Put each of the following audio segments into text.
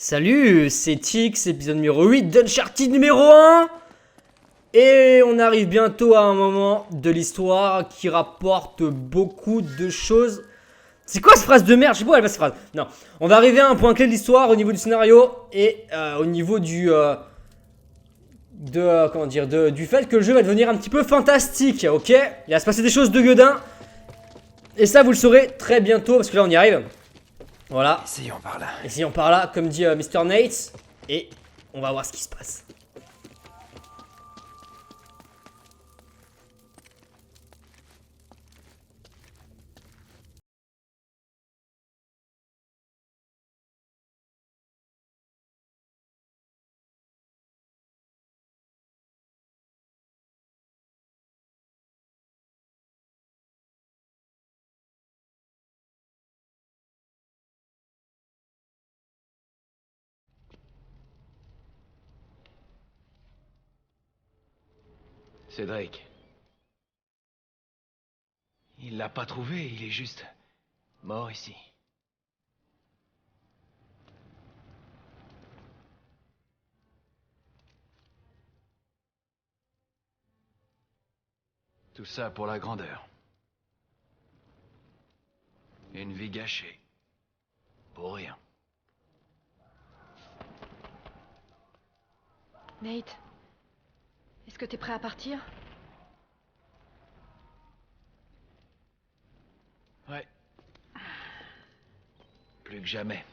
Salut, c'est Tix, épisode numéro 8 d'Uncharted numéro 1. Et on arrive bientôt à un moment de l'histoire qui rapporte beaucoup de choses. C'est quoi cette phrase de merde? Je sais pas où elle va cette phrase. Non, on va arriver à un point clé de l'histoire au niveau du scénario et au niveau du du fait que le jeu va devenir un petit peu fantastique, ok? Il va se passer des choses de gueudin. Et ça vous le saurez très bientôt parce que là on y arrive. Voilà. Essayons par là. Essayons par là, comme dit Mr. Nate. Et on va voir ce qui se passe. C'est Drake. Il l'a pas trouvé, il est juste mort ici. Tout ça pour la grandeur. Une vie gâchée. Pour rien. Nate, est-ce que t'es prêt à partir? Ouais. Plus que jamais.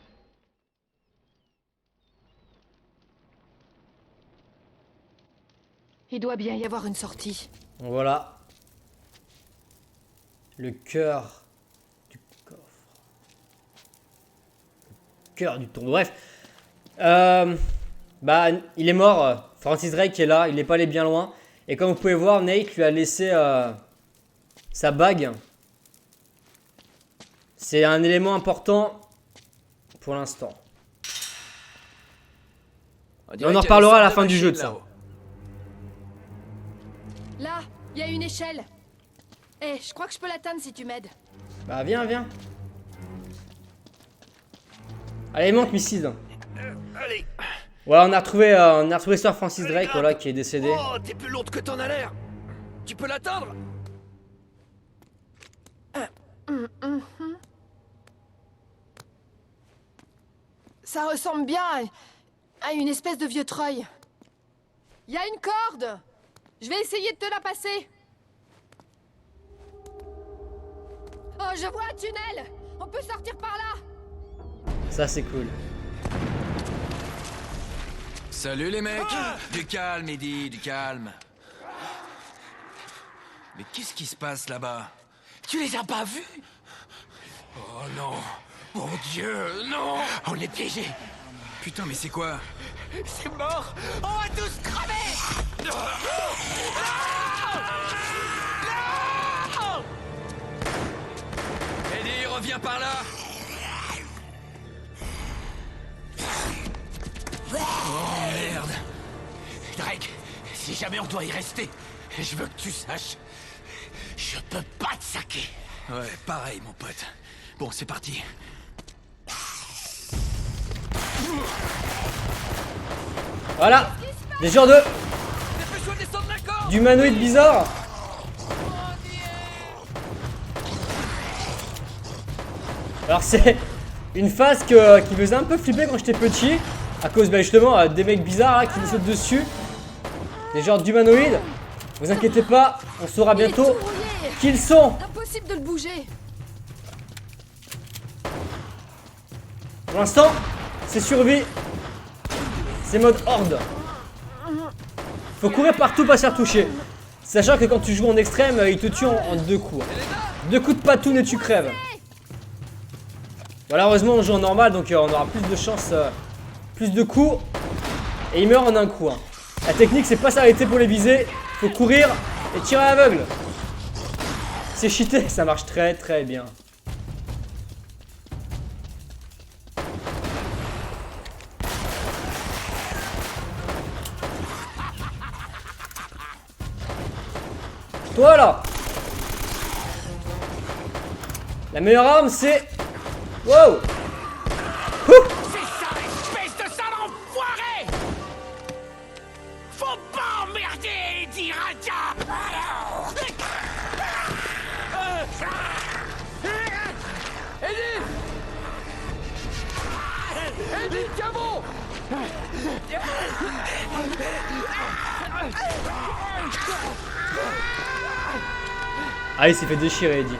Il doit bien y avoir une sortie. Voilà. Le cœur du coffre. Le cœur du tombeau. Bref. Bah, il est mort. Francis Drake est là. Il n'est pas allé bien loin. Et comme vous pouvez voir, Nate lui a laissé sa bague. C'est un élément important pour l'instant. On en reparlera à la fin du jeu de ça. Là, il y a une échelle. Eh, je crois que je peux l'atteindre si tu m'aides. Bah, viens, viens. Allez, monte, Mrs. Allez. Voilà, on a retrouvé Sir Francis Drake, voilà, qui est décédé. Oh, t'es plus lourde que t'en as l'air. Tu peux l'atteindre? Ça ressemble bien à une espèce de vieux treuil. Il y a une corde. Je vais essayer de te la passer. Oh, je vois un tunnel. On peut sortir par là. Ça, c'est cool. Salut les mecs. Du calme, Eddie, du calme. Mais qu'est-ce qui se passe là-bas? Tu les as pas vus? Oh non. Mon Dieu, non. On est piégés. Putain, mais c'est quoi? C'est mort. On va tous crever. Non. Eddie, reviens par là. Oh merde. Drake, si jamais on doit y rester, je veux que tu saches, je peux pas te saquer. Ouais, pareil, mon pote. Bon, c'est parti. Voilà. Des genres de... Dépêche-toi de descendre la corde. d'humanoïdes bizarres. Alors c'est une phase qui me faisait un peu flipper quand j'étais petit. À cause justement des mecs bizarres là, qui nous sautent dessus. Des genres d'humanoïdes. Vous inquiétez pas, on saura bientôt qui ils sont. Impossible de le bouger. Pour l'instant, c'est survie. C'est mode horde. Faut courir partout, pas se faire toucher. Sachant que quand tu joues en extrême, il te tue en deux coups. Deux coups de patoune et tu crèves. Voilà, heureusement on joue en normal, donc on aura plus de chance, plus de coups. Et il meurt en un coup. La technique, c'est pas s'arrêter pour les viser. Faut courir et tirer à l'aveugle. C'est cheaté, ça marche très très bien. Voilà. La meilleure arme, c'est... Wow. C'est ça, espèce de Faut pas emmerder, Eddie Raja. Eddie! Eddie, tiens bon! Ah, il s'est fait déchirer, Eddie.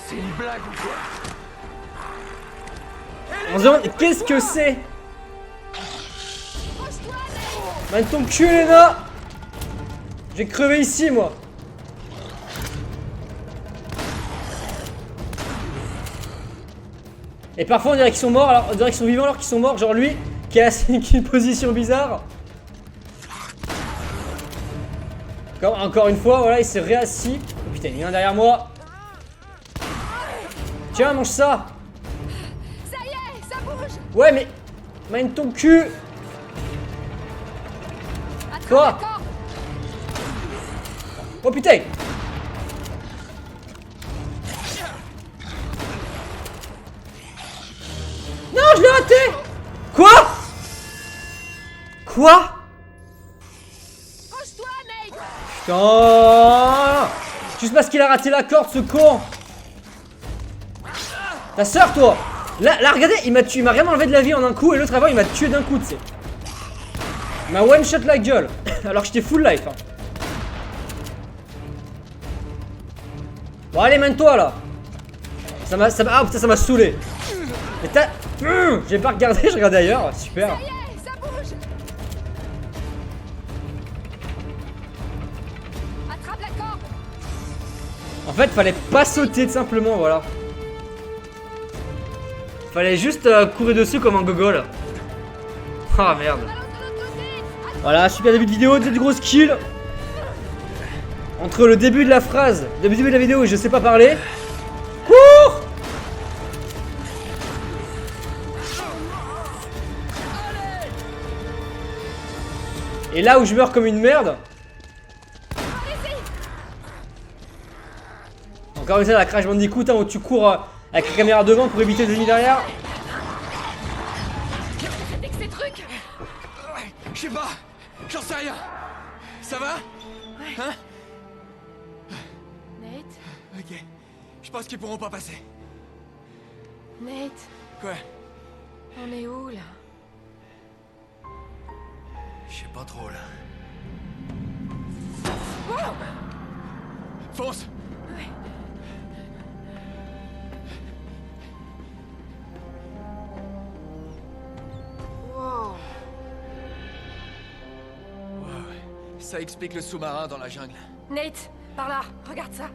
C'est une blague ou quoi? On se demande, qu'est-ce que c'est? Mène ton cul, Elena! J'ai crevé ici, moi. Et parfois on dirait qu'ils sont morts, alors on dirait qu'ils sont vivants alors qu'ils sont morts, genre lui qui a une position bizarre. Encore une fois, voilà, il s'est réassis. Oh putain, il y en a un derrière moi. Tiens, mange ça. Ça y est, ça bouge. Ouais, mais mène ton cul. Attrape Quoi? la corde. Oh putain. Non, je l'ai raté. Quoi? Quoi? Penche-toi, Nate. Putain! Juste parce qu'il a raté la corde, ce con! Ta soeur, toi! Là, regardez, il m'a tué, il m'a rien enlevé de la vie en un coup, et l'autre avant, il m'a tué d'un coup, tu sais. Il m'a one shot la gueule, alors que j'étais full life. Hein. Bon, allez, mène-toi là! Ah putain, ça m'a saoulé! Mais t'as. J'ai pas regardé, je regardais ailleurs, super! Ça y est, ça bouge. Attrape la corde. En fait, fallait pas sauter, tout simplement, voilà. Fallait juste courir dessus comme un gogol. Ah merde. Balance de l'autre côté. Voilà, super début de vidéo, des grosses kills. Entre le début de la phrase, le début de la vidéo et je sais pas parler. Cours! Et là où je meurs comme une merde. Encore une fois, la Crash Bandicoot, hein, où tu cours avec la caméra devant pour éviter les ennemis derrière. Avec ces trucs. Je sais pas, j'en sais rien. Ça va? Hein? Nate, Ok, je pense qu'ils pourront pas passer. Nate, Quoi? on est où là? Je sais pas trop là. Fonce! Wow. Ouais, ça explique le sous-marin dans la jungle. Nate, par là, regarde ça.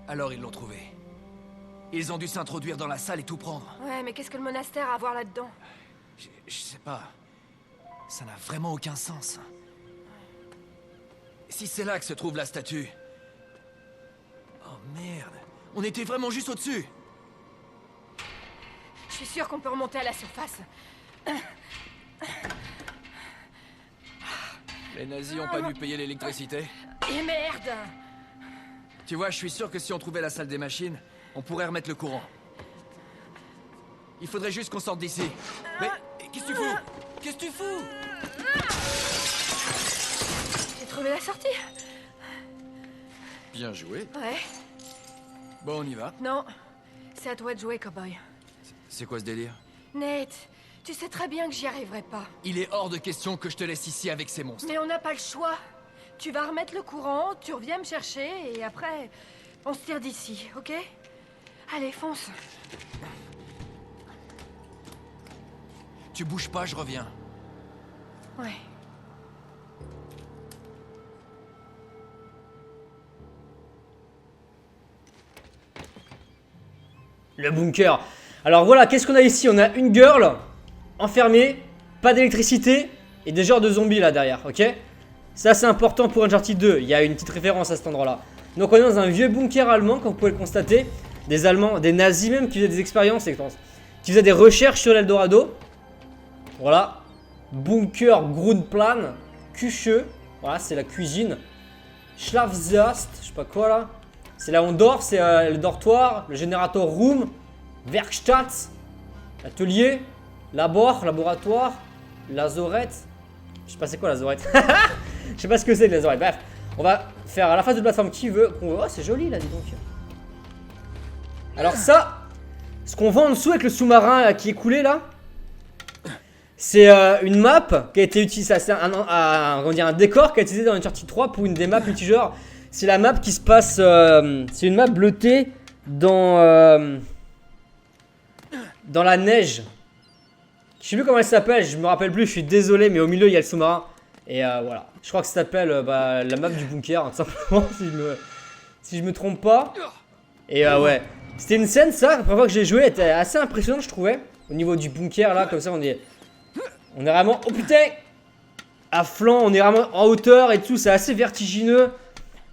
Alors ils l'ont trouvé. Ils ont dû s'introduire dans la salle et tout prendre. Ouais, mais qu'est-ce que le monastère a à voir là-dedans? Je sais pas. Ça n'a vraiment aucun sens. Si c'est là que se trouve la statue... Oh merde. On était vraiment juste au-dessus. Je suis sûre qu'on peut remonter à la surface. Les nazis ont pas dû payer l'électricité. Et merde! Tu vois, je suis sûr que si on trouvait la salle des machines, on pourrait remettre le courant. Il faudrait juste qu'on sorte d'ici. Mais qu'est-ce que tu fous? Qu'est-ce que tu fous? J'ai trouvé la sortie. Bien joué. Ouais. Bon, on y va. Non. C'est à toi de jouer, cowboy. C'est quoi ce délire? Nate, tu sais très bien que j'y arriverai pas. Il est hors de question que je te laisse ici avec ces monstres. Mais on n'a pas le choix. Tu vas remettre le courant, tu reviens me chercher, et après, on se tire d'ici, ok? Allez, fonce. Tu bouges pas, je reviens. Ouais. Le bunker. Alors voilà, qu'est-ce qu'on a ici? On a une girl enfermée, pas d'électricité et des genres de zombies là derrière, ok? Ça c'est important pour Uncharted 2, il y a une petite référence à cet endroit-là. Donc on est dans un vieux bunker allemand, comme vous pouvez le constater. Des Allemands, des nazis même, qui faisaient des expériences, qui faisaient des recherches sur l'Eldorado. Voilà. Bunker Grundplan, Küche. Voilà, c'est la cuisine. Schlafzast, je sais pas quoi là. C'est là où on dort, c'est le dortoir, le générateur room, Werkstatt, atelier, labor, laboratoire, lazorette. Je sais pas c'est quoi lazorette. Je sais pas ce que c'est le lazorette. Bref, on va faire à la face de plateforme qui veut. Oh, c'est joli là, dis donc. Alors ça, ce qu'on voit en dessous avec le sous-marin qui est coulé là, c'est une map qui a été utilisée, c'est un décor qui a été utilisé dans Uncharted 3 pour une des maps multijoueurs. C'est la map qui se passe, c'est une map bleutée dans la neige. Je sais plus comment elle s'appelle, je me rappelle plus, je suis désolé, mais au milieu il y a le sous-marin. Et voilà, je crois que ça s'appelle la map du bunker, hein, tout simplement, si je me trompe pas. Et ouais, c'était une scène, ça, la première fois que j'ai joué, elle était assez impressionnante, je trouvais. Au niveau du bunker, là, comme ça, on est vraiment, oh putain, à flanc, on est vraiment en hauteur et tout, c'est assez vertigineux.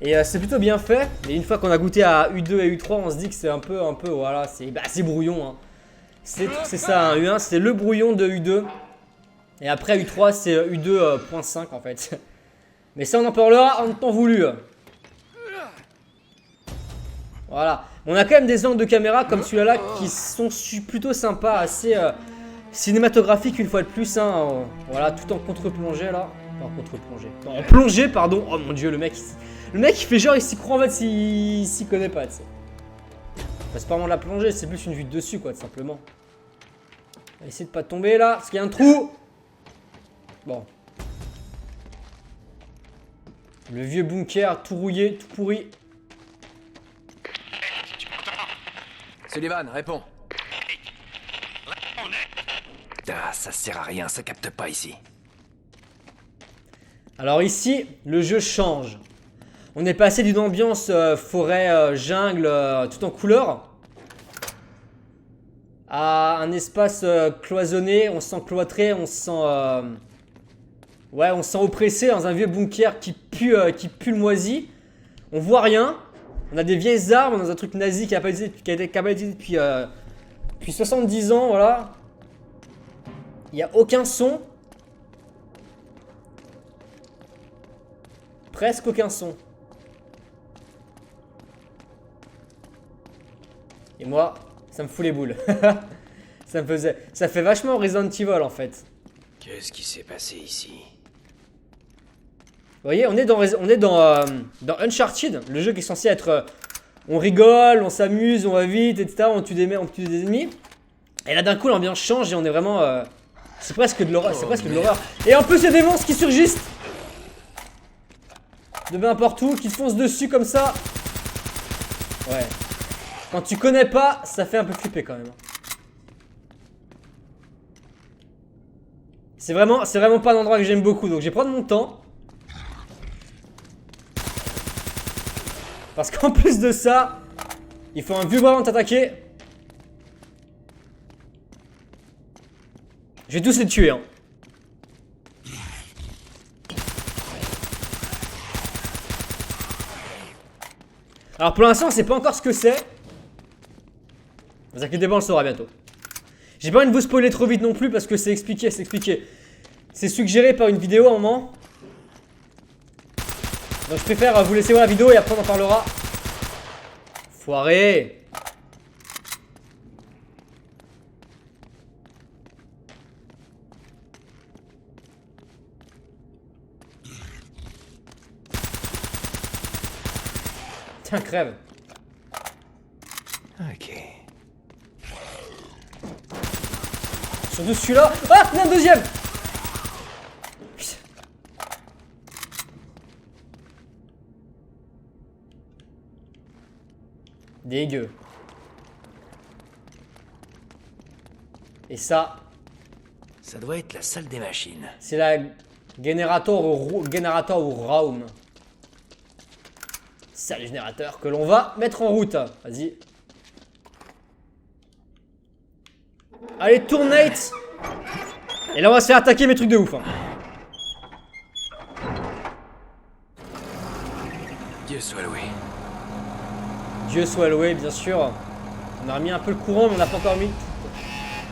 Et c'est plutôt bien fait. Et une fois qu'on a goûté à U2 et U3, on se dit que c'est un peu, voilà, c'est brouillon, hein. C'est ça, hein. U1 c'est le brouillon de U2. Et après U3 c'est U2.5 en fait. Mais ça on en parlera en temps voulu. Voilà. On a quand même des angles de caméra comme celui-là qui sont plutôt sympas, assez cinématographiques une fois de plus, hein. Voilà, tout en contre-plongée là. Enfin, contre-plongée. En plongée, pardon. Oh mon dieu, le mec il fait genre il s'y croit en fait s'il s'y connaît pas, tu sais. Enfin, c'est pas vraiment de la plongée, c'est plus une vue de dessus quoi, tout simplement. On va essayer de pas tomber là, parce qu'il y a un trou. Bon. Le vieux bunker tout rouillé, tout pourri. Sullivan, réponds. Ah, ça sert à rien, ça capte pas ici. Alors ici, le jeu change. On est passé d'une ambiance forêt, jungle, tout en couleur, à un espace cloisonné. On se sent cloîtré, on se sent... ouais, on se sent oppressé dans un vieux bunker qui pue le moisi. On voit rien. On a des vieilles armes dans un truc nazi qui a été cabalisé depuis 70 ans, voilà. Il n'y a aucun son. Presque aucun son. Et moi, ça me fout les boules. Ça fait vachement Resident Evil en fait. Qu'est-ce qui s'est passé ici? Vous voyez, on est dans Uncharted, le jeu qui est censé être... on rigole, on s'amuse, on va vite, etc. On tue des ennemis. Et là d'un coup l'ambiance change et on est vraiment... c'est presque de l'horreur, Et en plus il y a des monstres qui surgissent de n'importe où, qui te foncent dessus comme ça. Ouais. Quand tu connais pas, ça fait un peu flipper quand même. C'est vraiment pas un endroit que j'aime beaucoup, donc je vais prendre mon temps. Parce qu'en plus de ça, il faut un vieux bras avant de t'attaquer. Je vais tous les tuer, hein. Alors pour l'instant, on sait pas encore ce que c'est. Ne vous inquiétez pas, on le saura bientôt. J'ai pas envie de vous spoiler trop vite non plus parce que c'est expliqué. C'est suggéré par une vidéo à un moment. Donc je préfère vous laisser voir la vidéo et après on en parlera. Foiré. Tiens, crève. Ok. Surtout celui-là. Ah, il y a un deuxième. Putain. Dégueu. Et ça, Ça doit être la salle des machines. c'est la Generator ou Raum. C'est le générateur que l'on va mettre en route. Vas-y. Allez, tournate. Et là, on va se faire attaquer mes trucs de ouf, hein. Dieu soit loué. Dieu soit loué, bien sûr. On a remis un peu le courant, mais on n'a pas encore mis.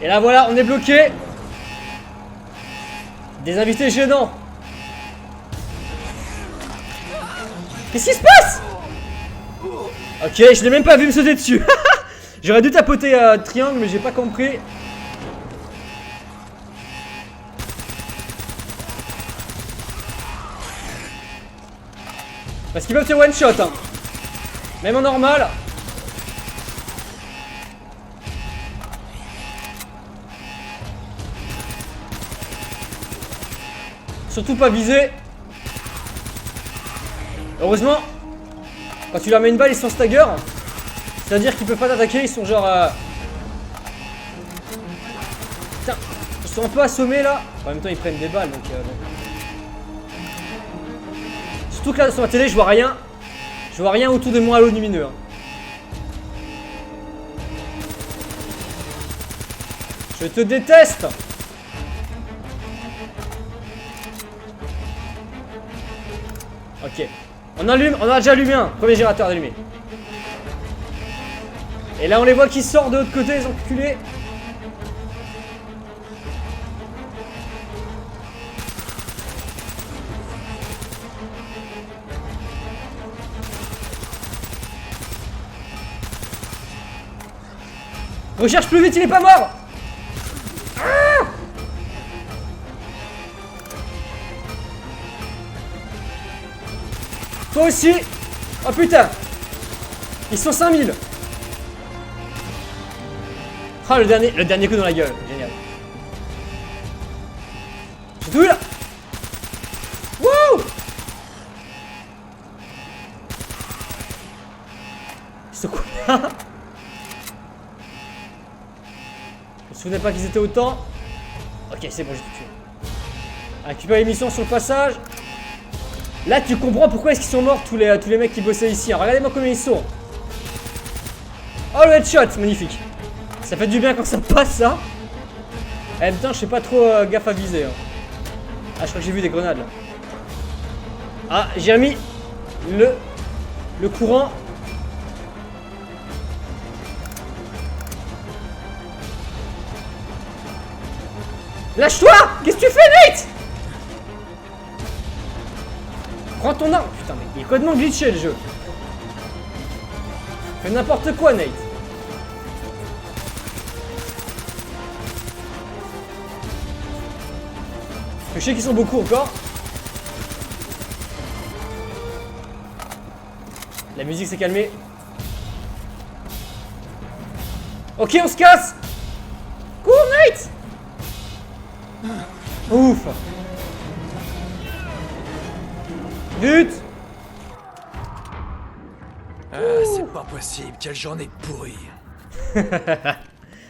Et là, voilà, on est bloqué. Des invités gênants. Qu'est-ce qui se passe? Ok, je l'ai même pas vu me sauter dessus. J'aurais dû tapoter triangle, mais j'ai pas compris. Parce qu'ils peuvent te one shot, hein. Même en normal. Surtout pas viser. Heureusement, quand tu leur mets une balle, ils sont stagger. C'est-à-dire qu'ils peuvent pas t'attaquer, ils sont genre... Putain, ils sont un peu assommés là. En même temps, ils prennent des balles, donc... bon. Surtout que là, sur la télé, je vois rien. Je vois rien autour de moi à l'eau lumineux. Hein. Je te déteste. Ok. On allume, on a déjà allumé un. Premier générateur allumé. Et là on les voit qui sortent de l'autre côté, les enculés. Recherche plus vite, il est pas mort. Ah, toi aussi. Oh putain. Ils sont 5000. Ah, le dernier coup dans la gueule. Génial. J'ai tout eu là. Wouh. Ils sont quoi? Je me souvenais pas qu'ils étaient autant. Ok, c'est bon, j'ai tout tué. Récupère les missions sur le passage. Là, tu comprends pourquoi est-ce qu'ils sont morts tous les mecs qui bossaient ici. Hein. Regardez-moi combien ils sont. Oh, le headshot, magnifique. Ça fait du bien quand ça passe, ça. En même temps, je fais pas trop gaffe à viser. Hein. Ah, je crois que j'ai vu des grenades, là. Ah, j'ai remis le courant. Lâche-toi! Qu'est-ce que tu fais, Nate? Prends ton arme. Putain, mais il est complètement glitché, le jeu. Fais n'importe quoi, Nate. Je sais qu'ils sont beaucoup encore. La musique s'est calmée. Ok, on se casse. Cours, Nate. Ouf. Vite. Ah, c'est pas possible, quelle journée pourrie.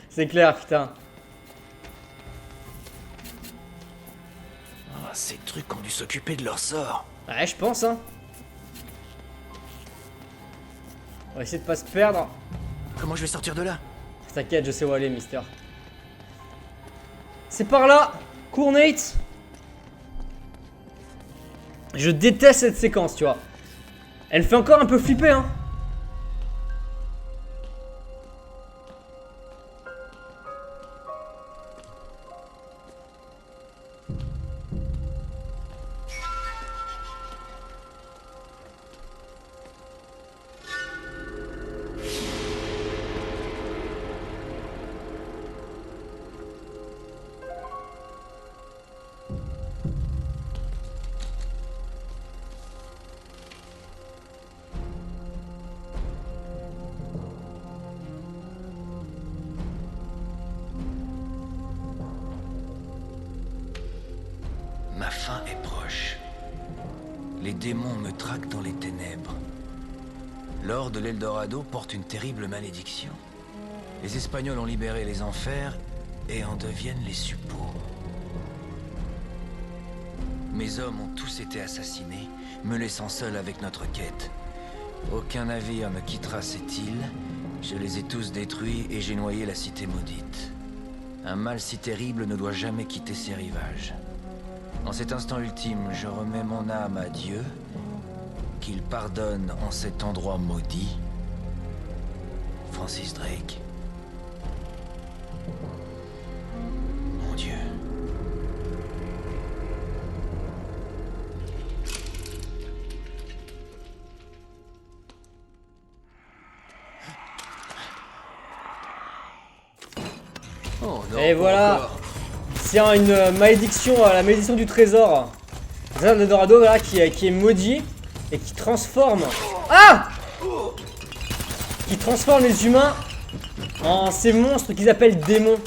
C'est clair, putain. Ah, ces trucs ont dû s'occuper de leur sort. Ouais, je pense, hein. On va essayer de pas se perdre. Comment je vais sortir de là? T'inquiète, je sais où aller, Mister. C'est par là. Cours, Nate. Je déteste cette séquence, tu vois. Elle fait encore un peu flipper, hein. Ma fin est proche. Les démons me traquent dans les ténèbres. L'or de l'Eldorado porte une terrible malédiction. Les Espagnols ont libéré les enfers et en deviennent les suppôts. Mes hommes ont tous été assassinés, me laissant seul avec notre quête. Aucun navire ne quittera cette île. Je les ai tous détruits et j'ai noyé la cité maudite. Un mal si terrible ne doit jamais quitter ses rivages. En cet instant ultime, je remets mon âme à Dieu, qu'il pardonne en cet endroit maudit. Francis Drake. Mon Dieu. Oh non, Et pas voilà. encore. C'est une malédiction, la malédiction du trésor. Le trésor d'Eldorado, voilà, qui est maudit et qui transforme. Ah! Qui transforme les humains en ces monstres qu'ils appellent démons.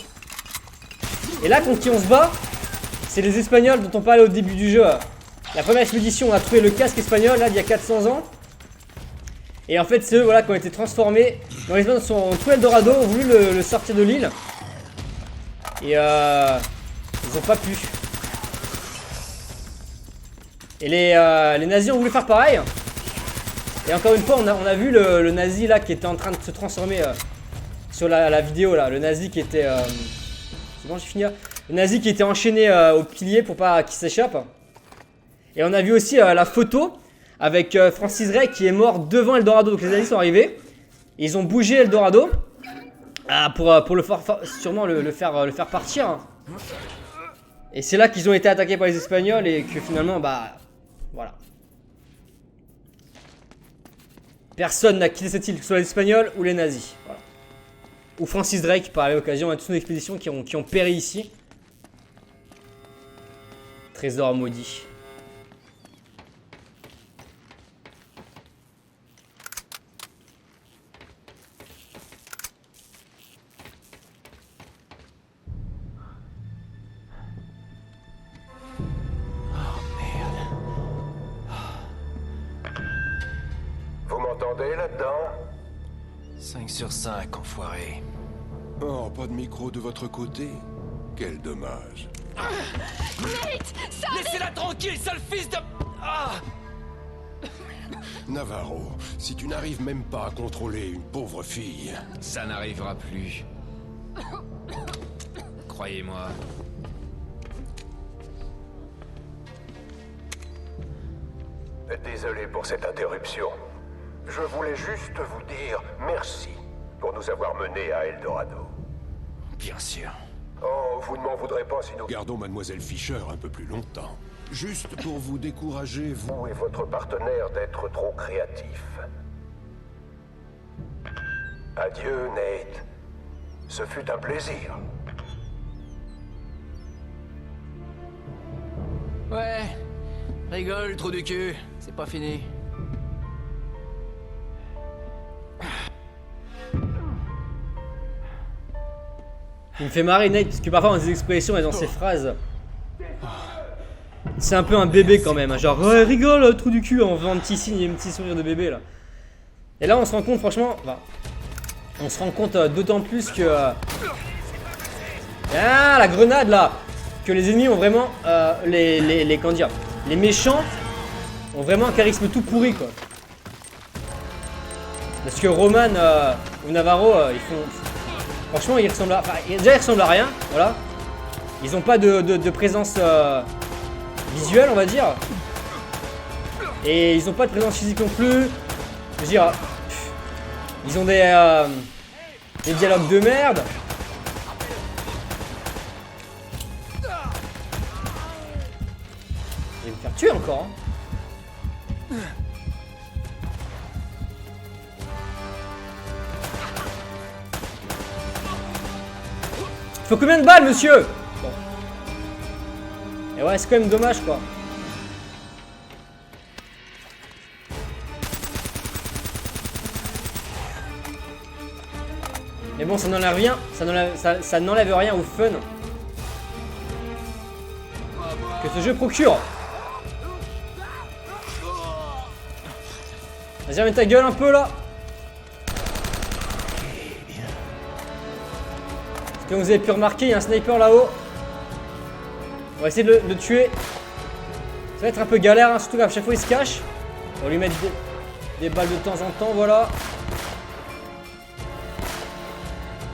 Et là, contre qui on se bat, c'est les Espagnols dont on parlait au début du jeu. La première expédition, on a trouvé le casque espagnol, là, d'il y a 400 ans. Et en fait, c'est eux, voilà, qui ont été transformés. Donc, les Espagnols ont trouvé Eldorado, ont voulu le sortir de l'île. Et ils ont pas pu. Et les nazis ont voulu faire pareil. Et encore une fois, on a vu le nazi là qui était en train de se transformer sur la vidéo là. Le nazi qui était. C'est bon, j'ai fini là. Le nazi qui était enchaîné au pilier pour pas qu'il s'échappe. Et on a vu aussi la photo avec Francis Drake qui est mort devant Eldorado. Donc les nazis sont arrivés. Et ils ont bougé Eldorado pour le sûrement le faire partir. Et c'est là qu'ils ont été attaqués par les Espagnols et que finalement, bah, voilà. Personne n'a quitté cette île, que ce soit les Espagnols ou les nazis. Voilà. Ou Francis Drake, par l'occasion, à toutes nos expéditions qui ont péri ici. Trésor maudit. Vous m'entendez là-dedans? 5 sur 5, enfoiré. Oh, pas de micro de votre côté? Quel dommage. Laissez-la tranquille, sale fils de... Ah! Navarro, si tu n'arrives même pas à contrôler une pauvre fille... Ça n'arrivera plus. Croyez-moi. Désolé pour cette interruption. Je voulais juste vous dire merci pour nous avoir menés à Eldorado. Bien sûr. Oh, vous ne m'en voudrez pas si nous gardons Mademoiselle Fisher un peu plus longtemps. Juste pour vous décourager, vous et votre partenaire, d'être trop créatifs. Adieu, Nate. Ce fut un plaisir. Ouais. Rigole, trou du cul. C'est pas fini. Il me fait marrer Nate parce que parfois dans ses expressions et dans ses phrases, c'est un peu un bébé quand même, hein, genre ouais rigole trou du cul en faisant un petit signe et un petit sourire de bébé là. Et là on se rend compte franchement, enfin, on se rend compte d'autant plus que ah la grenade là, que les ennemis ont vraiment comment dire, les méchants ont vraiment un charisme tout pourri quoi. Parce que Roman ou Navarro ils font franchement, ils ressemblent à... Enfin, déjà, ils ressemblent à rien, voilà. Ils ont pas de présence visuelle, on va dire. Et ils ont pas de présence physique non plus. Je veux dire... Ils ont des dialogues de merde. Il va me faire tuer encore, hein. Faut combien de balles, monsieur? Bon. Et ouais, c'est quand même dommage, quoi. Mais bon, ça n'enlève rien. Ça n'enlève rien au fun que ce jeu procure. Vas-y, remets ta gueule un peu, là. Comme vous avez pu remarquer, il y a un sniper là-haut. On va essayer de le tuer. Ça va être un peu galère, hein, surtout qu'à chaque fois il se cache. On va lui mettre des balles de temps en temps, voilà.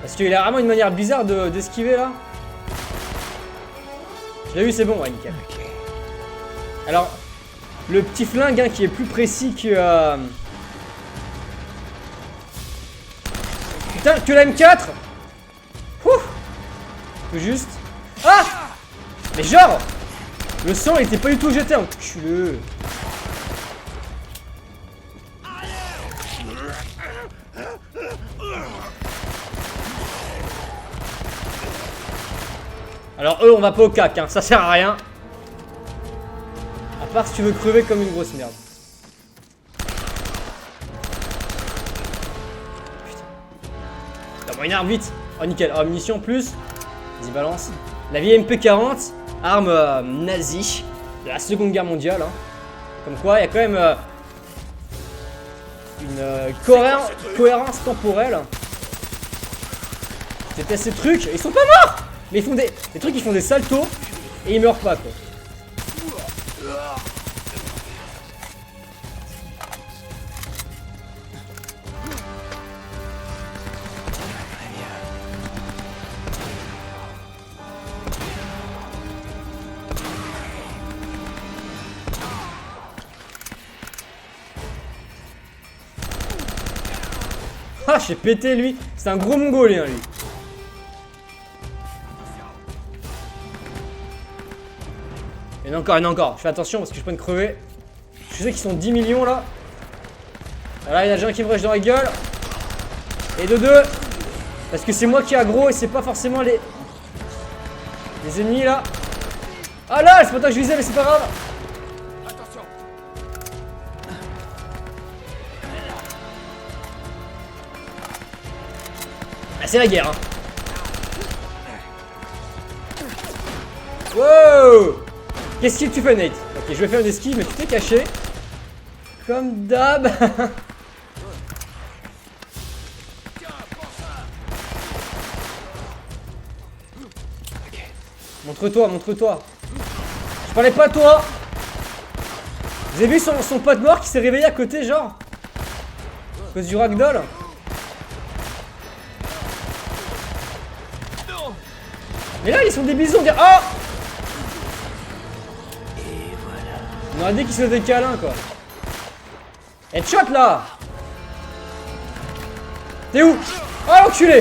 Parce qu'il a vraiment une manière bizarre d'esquiver là. Je l'ai eu, c'est bon, ouais, nickel. Alors, le petit flingue hein, qui est plus précis que... Putain, que la M4. Tout juste. Ah! Mais genre! Le sang il était pas du tout jeté, enculé. Alors eux, on va pas au cac, hein, ça sert à rien. À part si tu veux crever comme une grosse merde. Putain. Donne-moi une arme vite. Oh nickel, oh munitions en plus. Vas-y balance. La vieille MP40, arme nazie de la Seconde Guerre mondiale. Hein. Comme quoi, il y a quand même une cohérence temporelle. C'était ces trucs, ils sont pas morts. Mais ils font des trucs, ils font des saltos et ils meurent pas quoi. Ah, j'ai pété lui. C'est un gros mongolien lui. Il y en a encore, Je fais attention parce que je peux me crever. Je sais qu'ils sont 10 millions là. Là, il y en a déjà un qui me rush dans la gueule. Et de deux. Parce que c'est moi qui ai aggro et c'est pas forcément les ennemis là. Ah là, c'est pas toi que je visais, mais c'est pas grave. Ah, c'est la guerre. Hein. Wow! Qu'est-ce que tu fais, Nate? Ok, je vais faire une esquive, mais tu t'es caché. Comme d'hab. Montre-toi, montre-toi. Je parlais pas à toi. Vous avez vu son pote mort qui s'est réveillé à côté, genre? À cause du ragdoll. Mais là, ils sont des bisons. Oh! On aurait dit qu'ils se faisaient des câlins, quoi. Headshot, là! T'es où? Oh, l'enculé!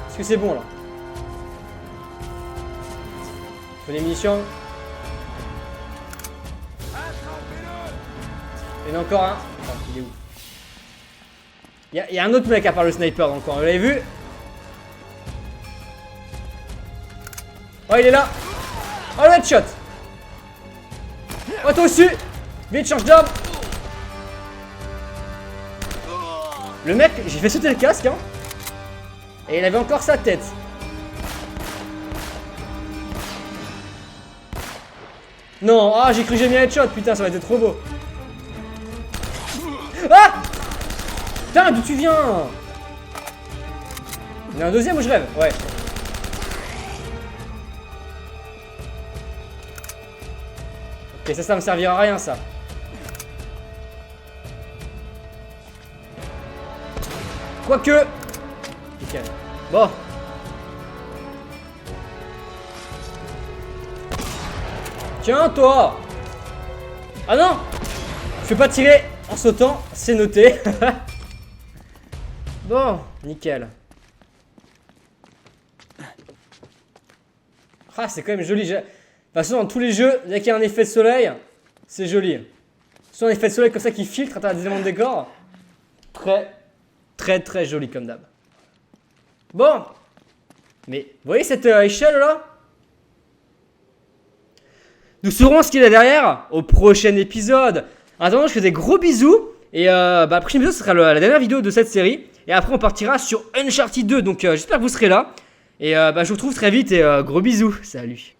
Est-ce que c'est bon, là? Faut des munitions. Il y en a encore un. Oh, il est où? Il y a un autre mec à part le sniper dans le coin. Vous l'avez vu? Oh, il est là! Oh, le headshot! Oh, toi aussi! Vite, change d'arme! Le mec, j'ai fait sauter le casque, hein! Et il avait encore sa tête. Non, ah, j'ai cru que j'ai mis un headshot, putain, ça aurait été trop beau. Ah! Putain, d'où tu viens? Il y en a un deuxième ou je rêve? Ouais. Ok, ça me servira à rien, ça. Quoique. Nickel. Bon. Tiens, toi. Ah non! Je peux pas tirer en sautant, c'est noté. Bon, nickel. Ah, c'est quand même joli. De toute façon, dans tous les jeux, dès qu'il y a un effet de soleil, c'est joli. Soit un effet de soleil comme ça qui filtre à travers des éléments de décor. Très joli comme d'hab. Bon. Mais, vous voyez cette échelle là? Nous saurons ce qu'il y a derrière au prochain épisode. En attendant, je fais des gros bisous. Et le prochain épisode, ce sera la dernière vidéo de cette série. Et après, on partira sur Uncharted 2. Donc, j'espère que vous serez là. Et je vous retrouve très vite. Et gros bisous. Salut.